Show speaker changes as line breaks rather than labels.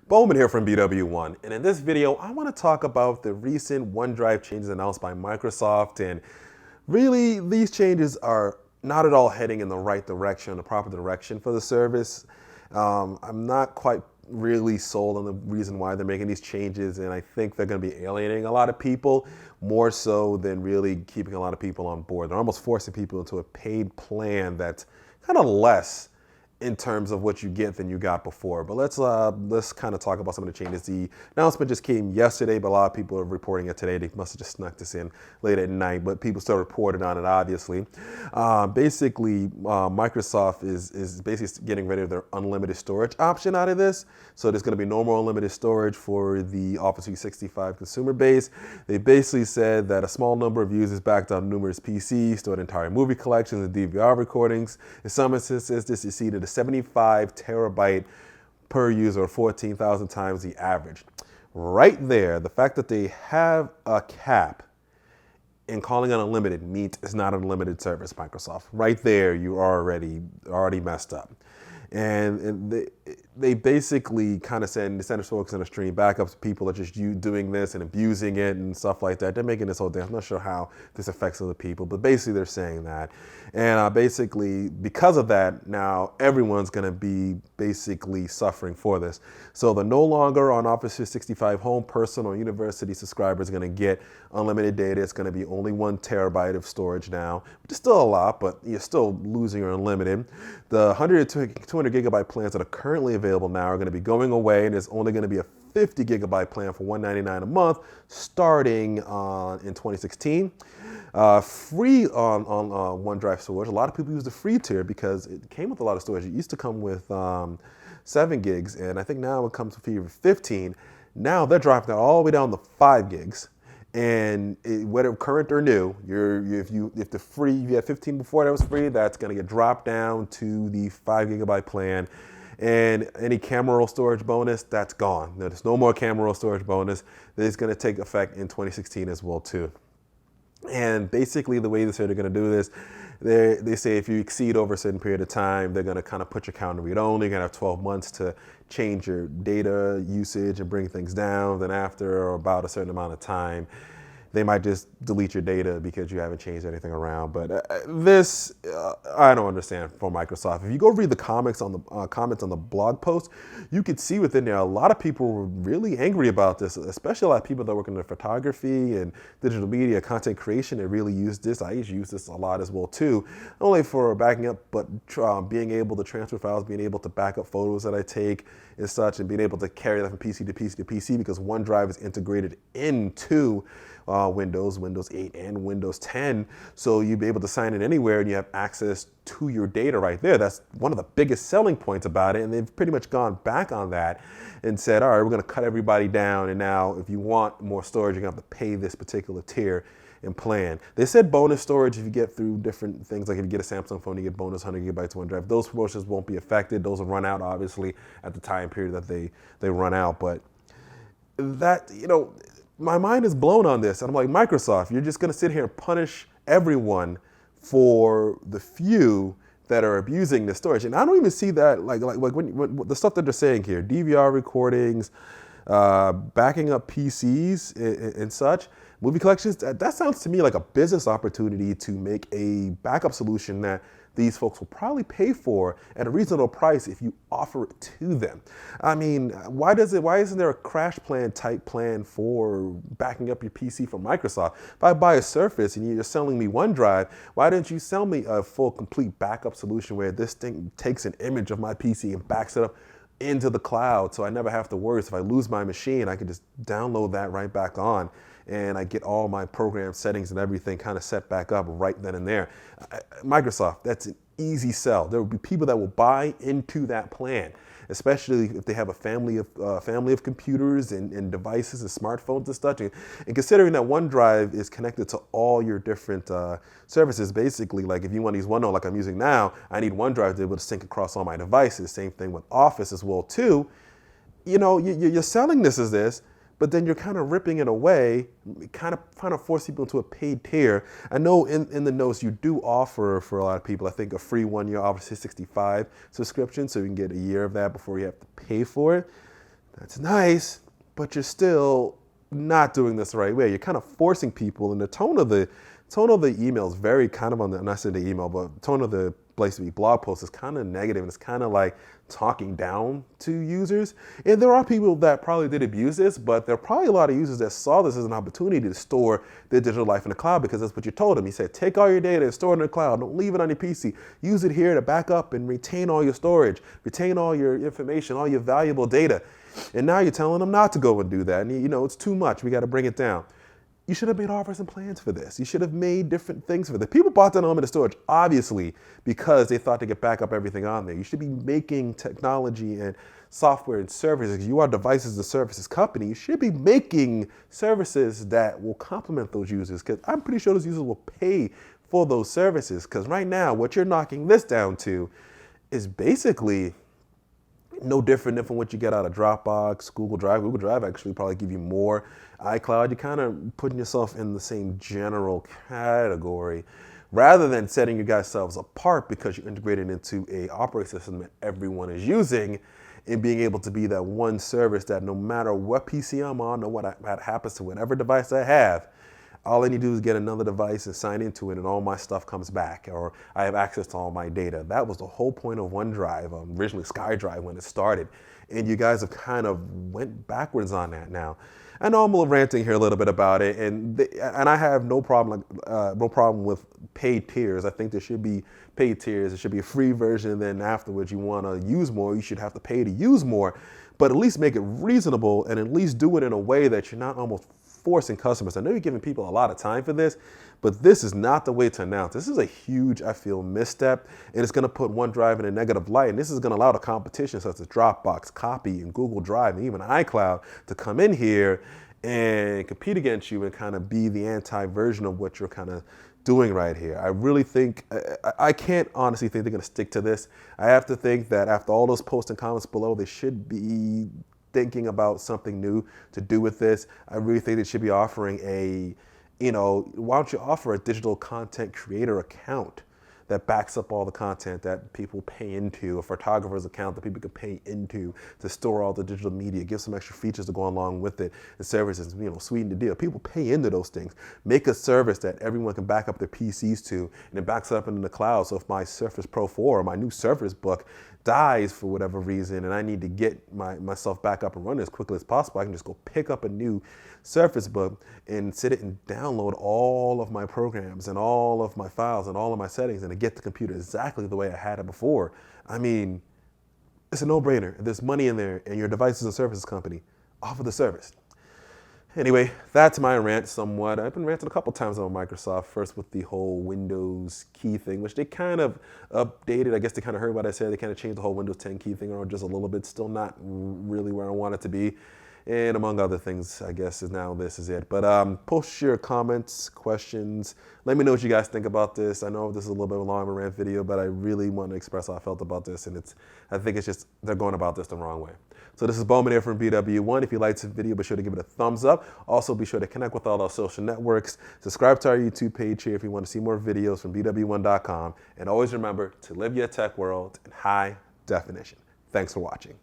Bowman here from BWOne, and in this video I want to talk about the recent OneDrive changes announced by Microsoft, and really these changes are not at all heading in the right direction, the proper direction for the service. I'm not quite really sold on the reason why they're making these changes, and I think they're going to be alienating a lot of people more so than really keeping a lot of people on board. They're almost forcing people into a paid plan that's kind of less in terms of what you get than you got before. But let's kind of talk about some of the changes. The announcement just came yesterday, but a lot of people are reporting it today. They must have just snuck this in late at night, but people still reported on it, obviously. Microsoft is basically getting rid of their unlimited storage option out of this. So there's going to be no more unlimited storage for the Office 365 consumer base. They basically said that a small number of users backed up numerous PCs, stored entire movie collections and DVR recordings. In some instances, this exceeded a 75 terabyte per user, or 14,000 times the average. Right there, the fact that they have a cap and calling it unlimited means it's not an unlimited service, Microsoft. Right there, you are already messed up. And they basically kind of said, instead of focusing on stream backups, people are just doing this and abusing it and stuff like that. They're making this whole thing. I'm not sure how this affects other people, but basically they're saying that. And basically, because of that, now everyone's going to be basically suffering for this. So they're no longer on Office 365 Home, Personal, or University subscribers are going to get unlimited data. It's going to be only 1 terabyte of storage now, which is still a lot, but you're still losing your unlimited. The 100 to 200 gigabyte plans that are currently available now are going to be going away, and there's only going to be a 50 gigabyte plan for $199 a month starting in 2016. Free on OneDrive storage. A lot of people use the free tier because it came with a lot of storage. It used to come with 7 gigs, and I think now it comes with 15. Now they're dropping that all the way down to 5 gigs. And whether current or new, if you had 15 before that was free, that's going to get dropped down to the 5 gigabyte plan. And any camera roll storage bonus, that's gone. There's no more camera roll storage bonus. This is going to take effect in 2016 as well too. And basically the way they say they're going to do this, they say if you exceed over a certain period of time, they're going to kind of put your account in read only. You're going to have 12 months to change your data usage and bring things down. Then after about a certain amount of time, they might just delete your data because you haven't changed anything around. But I don't understand for Microsoft. If you go read the comments on the blog post, you could see within there a lot of people were really angry about this, especially a lot of people that work in photography and digital media, content creation. They really use this. I usually use this a lot as well too, not only for backing up, but being able to transfer files, being able to back up photos that I take and such, and being able to carry that from PC to PC to PC because OneDrive is integrated into Windows 8 and Windows 10. So you'll be able to sign in anywhere and you have access to your data right there. That's one of the biggest selling points about it. And they've pretty much gone back on that and said, all right, we're going to cut everybody down. And now if you want more storage, you're going to have to pay this particular tier and plan. They said bonus storage if you get through different things, like if you get a Samsung phone, you get bonus 100 gigabytes OneDrive. Those promotions won't be affected. Those will run out, obviously, at the time period that they run out. But that, my mind is blown on this. And I'm like, Microsoft, you're just going to sit here and punish everyone for the few that are abusing the storage. And I don't even see that, like when the stuff that they're saying here, DVR recordings, backing up PCs and such, movie collections, that sounds to me like a business opportunity to make a backup solution that these folks will probably pay for at a reasonable price if you offer it to them. I mean, why isn't there a crash plan type plan for backing up your PC from Microsoft? If I buy a Surface and you're selling me OneDrive, why didn't you sell me a full complete backup solution where this thing takes an image of my PC and backs it up into the cloud so I never have to worry. So if I lose my machine, I can just download that right back on and I get all my program settings and everything kind of set back up right then and there. Microsoft, that's an easy sell. There will be people that will buy into that plan, especially if they have a family of computers and devices and smartphones and such. And considering that OneDrive is connected to all your different services, basically, like if you want to use OneNote like I'm using now, I need OneDrive to be able to sync across all my devices. Same thing with Office as well too. You're selling this as this, but then you're kind of ripping it away, kind of trying to force people into a paid tier. I know in the notes you do offer for a lot of people, I think, a free 1-year Office 365 subscription, so you can get a year of that before you have to pay for it. That's nice, but you're still not doing this the right way. You're kind of forcing people, and the tone of the email is very kind of on the, not saying the email, but the tone of the Blaze blog post is kind of negative, and it's kind of like talking down to users. And there are people that probably did abuse this, but there are probably a lot of users that saw this as an opportunity to store their digital life in the cloud, because that's what you told them. You said, take all your data and store it in the cloud. Don't leave it on your PC. Use it here to back up and retain all your storage, retain all your information, all your valuable data. And now you're telling them not to go and do that. And you know, it's too much. We got to bring it down. You should have made offers and plans for this. You should have made different things for this. People bought that unlimited storage, obviously, because they thought they could back up everything on there. You should be making technology and software and services. You are devices and services company. You should be making services that will complement those users, because I'm pretty sure those users will pay for those services. Because right now, what you're knocking this down to is basically no different than from what you get out of Dropbox, Google Drive. Google Drive actually probably give you more. iCloud, you're kind of putting yourself in the same general category, rather than setting you guys selves apart because you integrated into a operating system that everyone is using, and being able to be that one service that no matter what PC I'm on or what happens to whatever device I have, all I need to do is get another device and sign into it, and all my stuff comes back, or I have access to all my data. That was the whole point of OneDrive, originally SkyDrive when it started. And you guys have kind of went backwards on that now. I know I'm ranting here a little bit about it, and I have no problem with paid tiers. I think there should be paid tiers. There should be a free version, and then afterwards you want to use more, you should have to pay to use more. But at least make it reasonable, and at least do it in a way that you're not almost forcing customers. I know you're giving people a lot of time for this, but this is not the way to announce. This is a huge, I feel, misstep, and it's going to put OneDrive in a negative light, and this is going to allow the competition such as Dropbox, Copy, and Google Drive, and even iCloud to come in here and compete against you and kind of be the anti-version of what you're kind of doing right here. I really think, I can't honestly think they're going to stick to this. I have to think that after all those posts and comments below, they should be thinking about something new to do with this. I really think they should be offering a, why don't you offer a digital content creator account that backs up all the content that people pay into, a photographer's account that people can pay into to store all the digital media, give some extra features to go along with it, and services, sweeten the deal. People pay into those things. Make a service that everyone can back up their PCs to, and it backs up into the cloud. So if my Surface Pro 4 or my new Surface Book dies for whatever reason, and I need to get myself back up and running as quickly as possible, I can just go pick up a new Surface Book and sit it and download all of my programs and all of my files and all of my settings, and to get the computer exactly the way I had it before. I mean, it's a no-brainer. There's money in there, and your devices and services company offer the service. Anyway, that's my rant somewhat. I've been ranting a couple times on Microsoft, first with the whole Windows key thing, which they kind of updated. I guess they kind of heard what I said. They kind of changed the whole Windows 10 key thing around just a little bit. Still not really where I want it to be. And among other things, I guess now this is it. But post your comments, questions. Let me know what you guys think about this. I know this is a little bit of a long rant video, but I really want to express how I felt about this. And I think it's just, they're going about this the wrong way. So this is BWOne here from BWOne. If you liked this video, be sure to give it a thumbs up. Also, be sure to connect with all our social networks. Subscribe to our YouTube page here if you want to see more videos from BWOne.com. And always remember to live your tech world in high definition. Thanks for watching.